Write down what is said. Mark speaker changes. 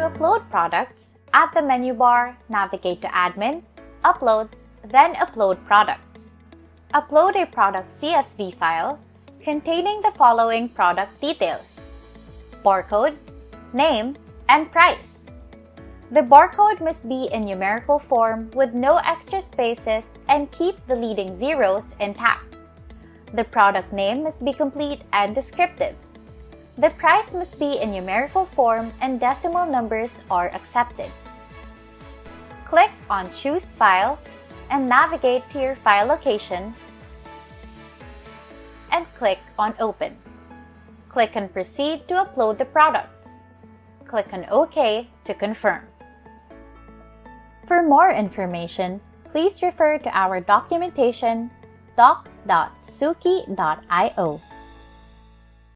Speaker 1: upload products, at the menu bar, navigate to Admin, Uploads, then Upload Products. Upload a product CSV file containing the following product details: barcode, name, and price. The barcode must be in numerical form with no extra spaces and keep the leading zeros intact. The product name must be complete and descriptive. The price must be in numerical form and decimal numbers are accepted. Click on Choose File and navigate to your file location and click on Open. Click on Proceed to upload the products. Click on OK to confirm. For more information, please refer to our documentation docs.suki.io.